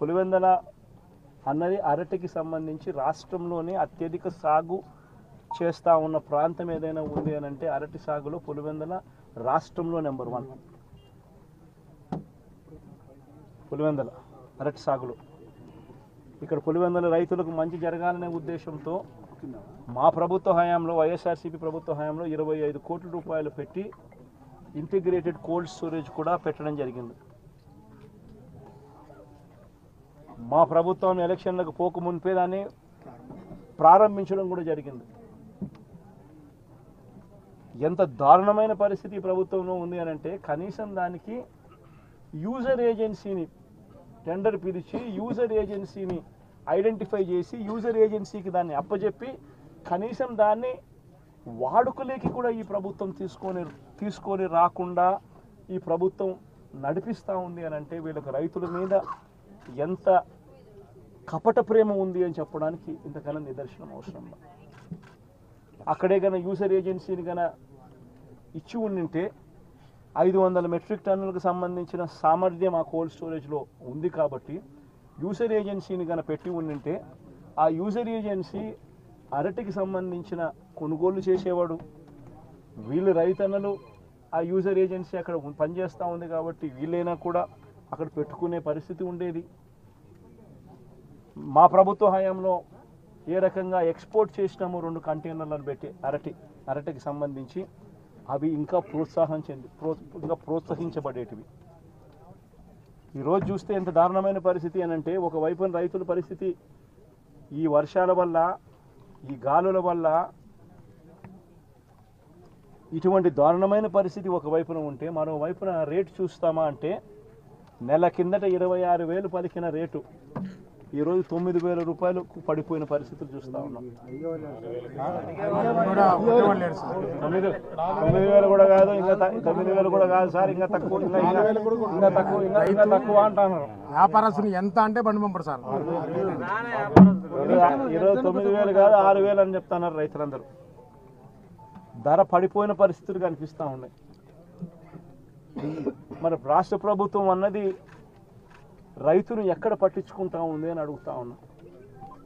పులివెందుల అన్నది అరటికి సంబంధించి రాష్ట్రంలోనే అత్యధిక సాగు చేస్తూ ఉన్న ప్రాంతం ఏదైనా ఉంది అని అంటే అరటి సాగులో పులివెందుల రాష్ట్రంలో నెంబర్ 1. పులివెందుల అరటి సాగులో ఇక్కడ పులివెందుల రైతులకు మంచి జరగాలనే ఉద్దేశంతో మా ప్రభుత్వ హయాంలో వైఎస్ఆర్సీపీ ప్రభుత్వ హయాంలో 25 కోట్ల రూపాయలు పెట్టి ఇంటిగ్రేటెడ్ కోల్డ్ స్టోరేజ్ కూడా పెట్టడం జరిగింది. మా ప్రభుత్వం ఎలక్షన్లకు పోక మునిపే దాన్ని ప్రారంభించడం కూడా జరిగింది. ఎంత దారుణమైన పరిస్థితి ప్రభుత్వంలో ఉంది అని అంటే కనీసం దానికి యూజర్ ఏజెన్సీని టెండర్ పిలిచి యూజర్ ఏజెన్సీని ఐడెంటిఫై చేసి యూజర్ ఏజెన్సీకి దాన్ని అప్పచెప్పి కనీసం దాన్ని వాడుకలేకి కూడా ఈ ప్రభుత్వం తీసుకొని రాకుండా ఈ ప్రభుత్వం నడిపిస్తూ ఉంది అని అంటే వీళ్ళకి రైతుల మీద ఎంత కపట ప్రేమ ఉంది అని చెప్పడానికి ఇంతకన్నా నిదర్శనం అవసరం. అక్కడే కన్నా యూజర్ ఏజెన్సీని కన్నా ఇచ్చి ఉండింటే 500 మెట్రిక్ టన్నులకు సంబంధించిన సామర్థ్యం ఆ కోల్డ్ స్టోరేజ్లో ఉంది కాబట్టి యూజర్ ఏజెన్సీని కన్నా పెట్టి ఉండింటే ఆ యూజర్ ఏజెన్సీ అరటికి సంబంధించిన కొనుగోలు చేసేవాడు. వీళ్ళు రైతన్నలు ఆ యూజర్ ఏజెన్సీ అక్కడ పనిచేస్తూ ఉంది కాబట్టి వీళ్ళైనా కూడా అక్కడ పెట్టుకునే పరిస్థితి ఉండేది. మా ప్రభుత్వ హయాంలో ఏ రకంగా ఎక్స్పోర్ట్ చేసినామో 2 కంటైనర్లను పెట్టి అరటికి సంబంధించి అవి ఇంకా ప్రోత్సహించబడేటివి. ఈరోజు చూస్తే ఎంత దారుణమైన పరిస్థితి అని అంటే ఒకవైపున రైతుల పరిస్థితి ఈ వర్షాల వల్ల ఈ గాలుల వల్ల ఇటువంటి దారుణమైన పరిస్థితి ఒకవైపున ఉంటే మరోవైపున రేటు చూస్తామా అంటే నెల కిందట 26,000 పలికిన రేటు ఈరోజు 9,000 రూపాయలు పడిపోయిన పరిస్థితులు చూస్తూ ఉన్నాం. 9,000 కూడా కాదు, ఇంకా 9,000 కూడా కాదు సార్, ఇంకా తక్కువ అంటున్నారు. వ్యాపారస్తులు ఎంత అంటే బండి పంపరు సార్. ఈరోజు 9,000 కాదు 6,000 అని చెప్తున్నారు రైతులందరూ. ధర పడిపోయిన పరిస్థితులు కనిపిస్తూ ఉన్నాయి. మరి రాష్ట్ర ప్రభుత్వం అన్నది రైతును ఎక్కడ పట్టించుకుంటా ఉంది అని అడుగుతా ఉన్నా.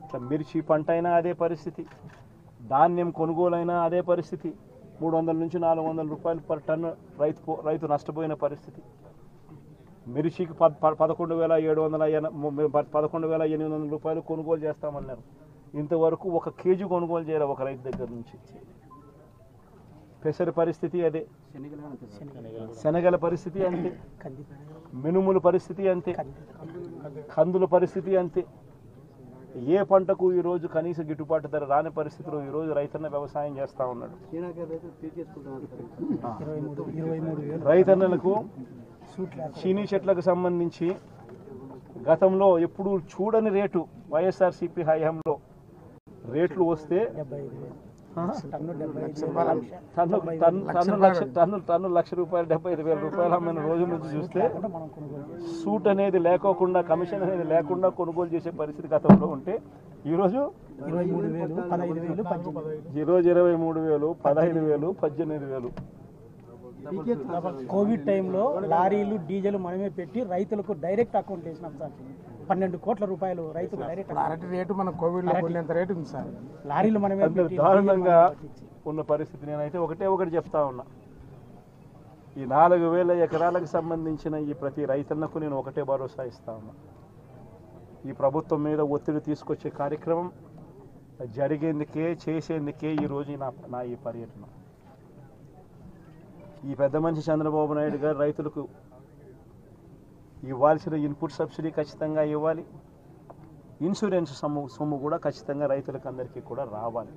ఇట్లా మిర్చి పంట అయినా అదే పరిస్థితి, ధాన్యం కొనుగోలైనా అదే పరిస్థితి. 300 నుంచి 400 రూపాయలు పర్ టన్ను రైతు నష్టపోయిన పరిస్థితి. మిర్చికి 11,800 రూపాయలు కొనుగోలు చేస్తామన్నారు. ఇంతవరకు 1 కేజీ కొనుగోలు చేయాలి ఒక రైతు దగ్గర నుంచి. పెసర పరిస్థితి అదే, శనగల పరిస్థితి అంతే, మినుముల పరిస్థితి అంతే, కందుల పరిస్థితి అంతే. ఏ పంటకు ఈరోజు కనీస గిట్టుబాటు ధర రాని పరిస్థితిలో ఈరోజు రైతన్న వ్యవసాయం చేస్తూ ఉన్నాడు. రైతన్నలకు చీనీ చెట్లకు సంబంధించి గతంలో ఎప్పుడు చూడని రేటు వైఎస్ఆర్సీపీ హయాంలో రేట్లు వస్తే టన్ను ₹1,00,000 75,000 అమ్మిన రోజు నుంచి చూస్తే సూట్ అనేది లేకోకుండా కమిషన్ అనేది లేకుండా కొనుగోలు చేసే పరిస్థితి గతంలో ఉంటే ఈరోజు 23,000, 15,000, 18,000. కోవిడ్ టైంలో లారీలు డీజిల్ మనమే పెట్టి రైతులకు డైరెక్ట్ అకౌంట్ వేసినాం సార్. 12 కోట్ల రూపాయలు రైతులు డైరెక్ట్. అరటి రేటు మన కోవిడ్ లో ఎంత రేటు ఉంది సార్. లారీలు మనమే దారుణంగా ఉన్న పరిస్థితి. నేనైతే ఒకటి చెప్తా ఉన్నా, ఈ 4,000 ఎకరాలకు సంబంధించిన ఈ ప్రతి రైతన్నకు నేను ఒకటే భరోసా ఇస్తా ఉన్నా. ఈ ప్రభుత్వం మీద ఒత్తిడి తీసుకొచ్చే కార్యక్రమం జరిగేందుకే చేసేందుకే ఈరోజు నా ఈ పర్యటన. ఈ పెద్ద మనిషి చంద్రబాబు నాయుడు గారు రైతులకు ఇవ్వాల్సిన ఇన్పుట్ సబ్సిడీ ఖచ్చితంగా ఇవ్వాలి, ఇన్సూరెన్స్ సొమ్ము కూడా ఖచ్చితంగా రైతులకు అందరికీ కూడా రావాలి.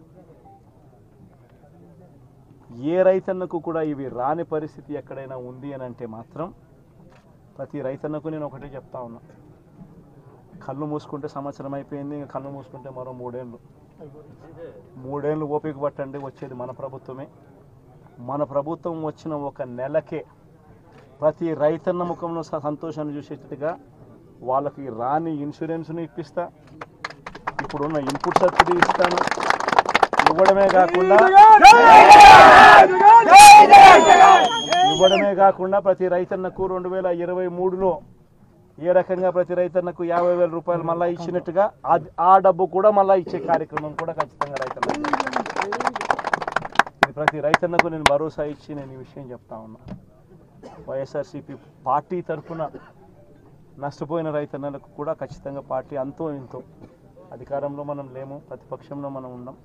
ఏ రైతన్నకు కూడా ఇవి రాని పరిస్థితి ఎక్కడైనా ఉంది అని అంటే మాత్రం ప్రతి రైతన్నకు నేను ఒకటే చెప్తా ఉన్నా, కళ్ళు మూసుకుంటే సంవత్సరం అయిపోయింది, ఇంకా కళ్ళు మూసుకుంటే మరో 3 ఏళ్ళు ఓపిక పట్టండి, వచ్చేది మన ప్రభుత్వమే. మన ప్రభుత్వం వచ్చిన 1 నెలకే ప్రతి రైతన్న ముఖంలో సంతోషాన్ని చూసేట్టుగా వాళ్ళకి రాని ఇన్సూరెన్స్ను ఇప్పిస్తా, ఇప్పుడున్న ఇన్పుట్ సబ్సిడీ ఇస్తాను. ఇవ్వడమే కాకుండా ప్రతి రైతన్నకు 2023లో ఏ రకంగా ప్రతి రైతన్నకు 50,000 రూపాయలు మళ్ళీ ఇచ్చినట్టుగా ఆ డబ్బు కూడా మళ్ళీ ఇచ్చే కార్యక్రమం కూడా ఖచ్చితంగా రైతులకు ఇది ప్రతి రైతన్నకు నేను భరోసా ఇచ్చి నేను ఈ విషయం చెప్తా ఉన్నా. వైఎస్ఆర్సీపీ పార్టీ తరఫున నష్టపోయిన రైతన్నలకు కూడా ఖచ్చితంగా పార్టీ అంతో ఇంతో, అధికారంలో మనం లేము, ప్రతిపక్షంలో మనం ఉన్నాం,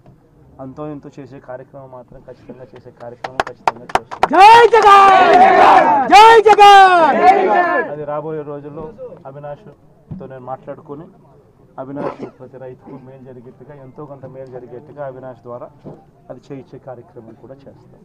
అంతో ఇంతో చేసే కార్యక్రమం మాత్రం ఖచ్చితంగా చేసే కార్యక్రమం ఖచ్చితంగా చేస్తాం. అది రాబోయే రోజుల్లో అవినాష్తో నేను మాట్లాడుకొని అవినాష్ ప్రతి రైతుకు మేలు జరిగేట్టుగా, ఎంతో కొంత మేలు జరిగేట్టుగా అవినాష్ ద్వారా అది చేయించే కార్యక్రమం కూడా చేస్తాం.